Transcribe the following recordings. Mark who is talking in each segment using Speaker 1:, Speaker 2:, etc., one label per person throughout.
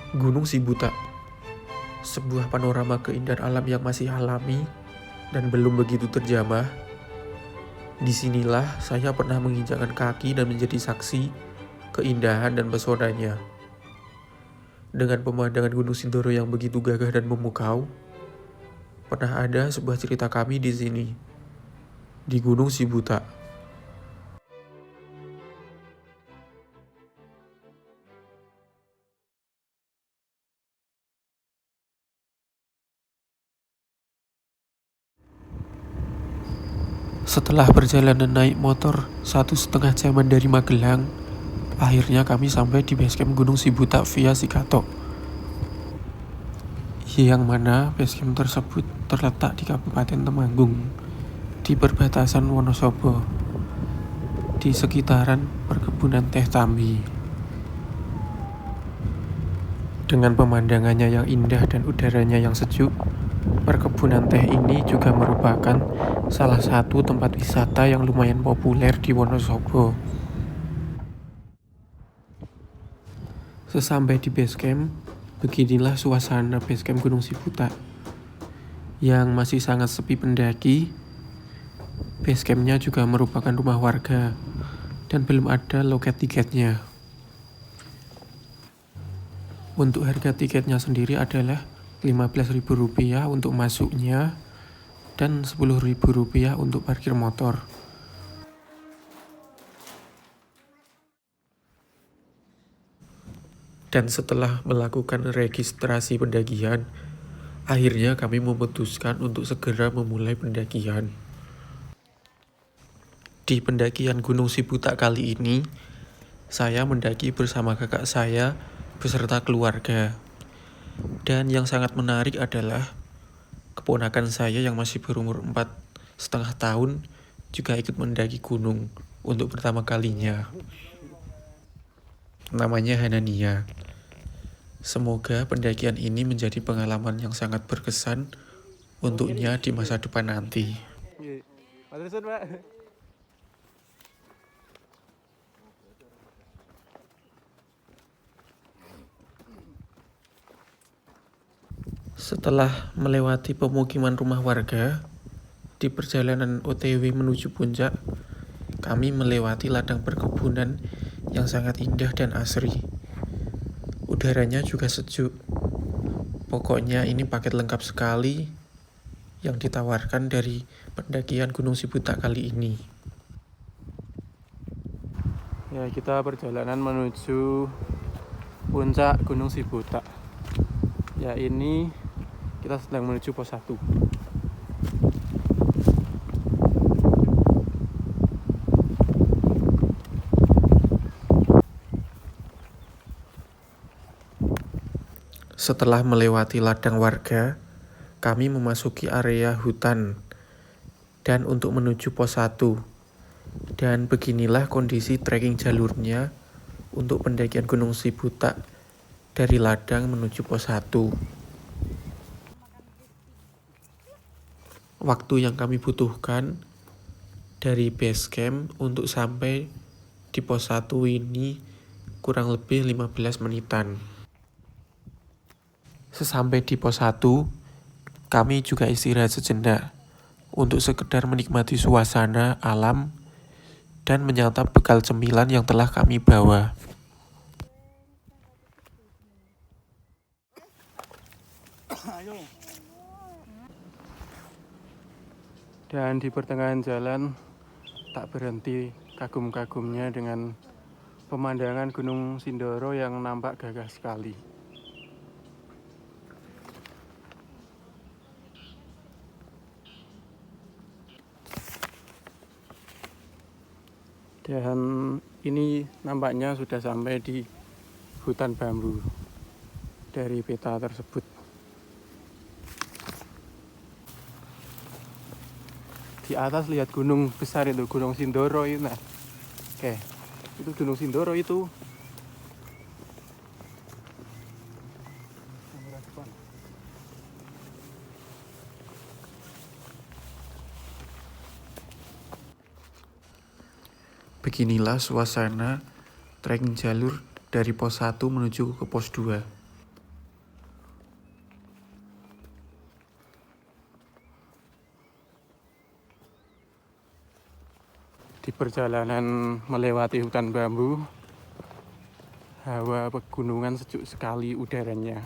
Speaker 1: Gunung Sibuta, sebuah panorama keindahan alam yang masih alami dan belum begitu terjamah. Disinilah saya pernah menginjakkan kaki dan menjadi saksi keindahan dan pesonanya. Dengan pemandangan Gunung Sindoro yang begitu gagah dan memukau, pernah ada sebuah cerita kami di sini, di Gunung Sibuta. Setelah perjalanan naik motor 1,5 jaman dari Magelang, akhirnya kami sampai di basecamp Gunung Sibuta via Sikatok. Yang mana basecamp tersebut terletak di Kabupaten Temanggung, di perbatasan Wonosobo, di sekitaran perkebunan teh Tambi. Dengan pemandangannya yang indah dan udaranya yang sejuk, perkebunan teh ini juga merupakan salah satu tempat wisata yang lumayan populer di Wonosobo. Sesampai di basecamp, beginilah suasana basecamp Gunung Sibuta yang masih sangat sepi pendaki. Basecampnya juga merupakan rumah warga dan belum ada loket tiketnya. Untuk harga tiketnya sendiri adalah Rp15.000 untuk masuknya dan Rp10.000 untuk parkir motor. Dan setelah melakukan registrasi pendakian, akhirnya kami memutuskan untuk segera memulai pendakian. Di pendakian Gunung Sibuta kali ini, saya mendaki bersama kakak saya beserta keluarga. Dan yang sangat menarik adalah keponakan saya yang masih berumur 4,5 tahun juga ikut mendaki gunung untuk pertama kalinya. Namanya Hanania. Semoga pendakian ini menjadi pengalaman yang sangat berkesan untuknya di masa depan nanti. Setelah melewati pemukiman rumah warga, di perjalanan OTW menuju puncak, kami melewati ladang perkebunan yang sangat indah dan asri. Udaranya juga sejuk. Pokoknya ini paket lengkap sekali yang ditawarkan dari pendakian Gunung Sibuta kali ini. Ya, kita perjalanan menuju puncak Gunung Sibuta. Ya, ini kita sedang menuju pos 1. Setelah melewati ladang warga, kami memasuki area hutan dan untuk menuju pos 1. Dan beginilah kondisi trekking jalurnya untuk pendakian Gunung Sibuta dari ladang menuju pos 1. Waktu yang kami butuhkan dari base camp untuk sampai di pos 1 ini kurang lebih 15 menitan. Sesampai di pos 1, kami juga istirahat sejenak untuk sekedar menikmati suasana alam dan menyantap bekal cemilan yang telah kami bawa. Dan di pertengahan jalan tak berhenti kagum-kagumnya dengan pemandangan Gunung Sindoro yang nampak gagah sekali. Dan ini nampaknya sudah sampai di hutan bambu dari peta tersebut. Di atas lihat gunung besar itu, Gunung Sindoro itu. Nah, oke, itu Gunung Sindoro itu. Beginilah suasana trekking jalur dari pos 1 menuju ke pos 2.
Speaker 2: Di perjalanan melewati hutan bambu, hawa pegunungan sejuk sekali udaranya.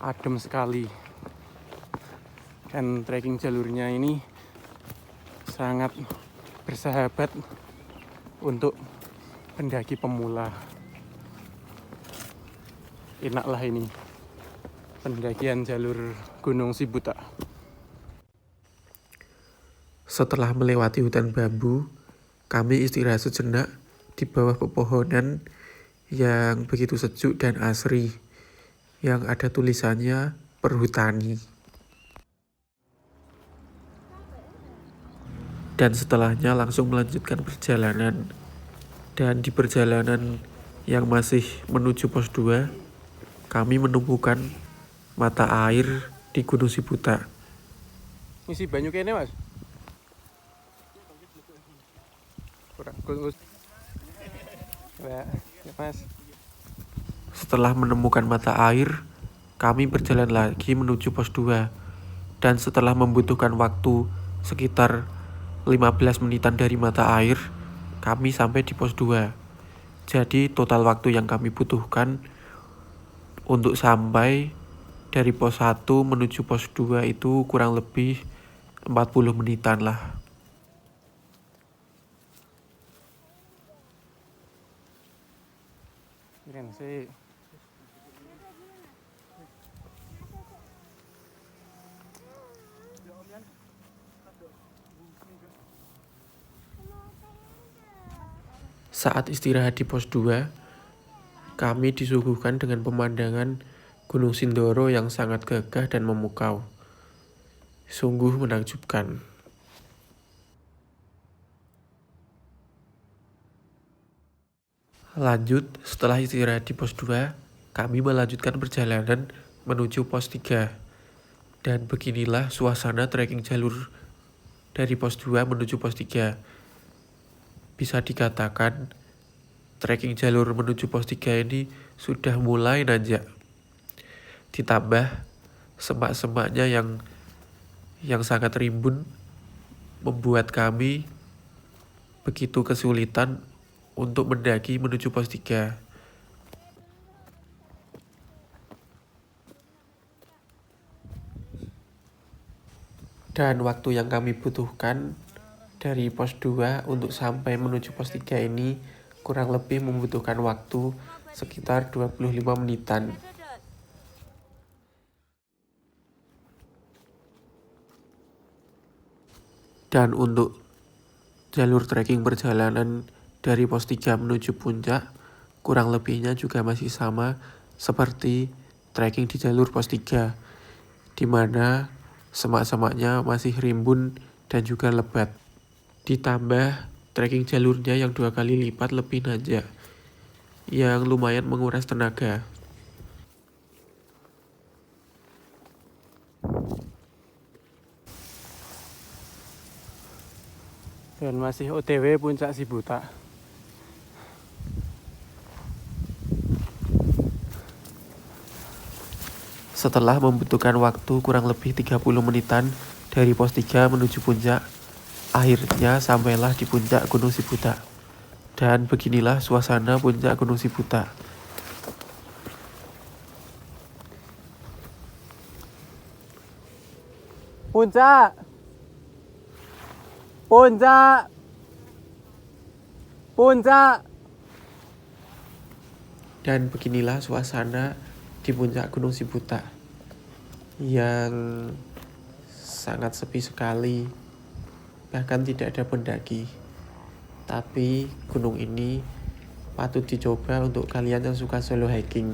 Speaker 2: Adem sekali. Dan trekking jalurnya ini sangat bersahabat untuk pendaki pemula. Enaklah ini pendakian jalur Gunung Sibuta.
Speaker 1: Setelah melewati hutan bambu, kami istirahat sejenak di bawah pepohonan yang begitu sejuk dan asri, yang ada tulisannya Perhutani. Dan setelahnya langsung melanjutkan perjalanan. Dan di perjalanan yang masih menuju pos 2, kami menemukan mata air di Gunung Sibuta.
Speaker 2: Ngisi banyu kene, Mas? Ya, Mas.
Speaker 1: Setelah menemukan mata air, kami berjalan lagi menuju pos 2. Dan setelah membutuhkan waktu sekitar 15 menitan dari mata air, kami sampai di pos 2. Jadi total waktu yang kami butuhkan untuk sampai dari pos 1 menuju pos 2 itu kurang lebih 40 menitan lah.
Speaker 2: Keren sih.
Speaker 1: Saat istirahat di pos 2, kami disuguhkan dengan pemandangan Gunung Sindoro yang sangat gagah dan memukau. Sungguh menakjubkan. Lanjut, setelah istirahat di pos 2, kami melanjutkan perjalanan menuju pos 3. Dan beginilah suasana trekking jalur dari pos 2 menuju pos 3. Bisa dikatakan, trekking jalur menuju pos 3 ini sudah mulai nanjak. Ditambah semak-semaknya yang sangat rimbun membuat kami begitu kesulitan untuk mendaki menuju pos 3. Dan waktu yang kami butuhkan dari pos 2 untuk sampai menuju pos 3 ini kurang lebih membutuhkan waktu sekitar 25 menitan. Dan untuk jalur trekking perjalanan dari pos 3 menuju puncak, kurang lebihnya juga masih sama seperti trekking di jalur pos 3, di mana semak-semaknya masih rimbun dan juga lebat. Ditambah trekking jalurnya yang 2 kali lipat lebih nanjak, yang lumayan menguras tenaga.
Speaker 2: Dan masih OTW Puncak Sibuta.
Speaker 1: Setelah membutuhkan waktu kurang lebih 30 menitan dari pos 3 menuju puncak, akhirnya sampailah di puncak Gunung Sibuta. Dan beginilah suasana puncak Gunung Sibuta.
Speaker 2: Puncak! Puncak! Puncak!
Speaker 1: Dan beginilah suasana di puncak Gunung Sibuta yang sangat sepi sekali, bahkan tidak ada pendaki. Tapi gunung ini patut dicoba untuk kalian yang suka solo hiking.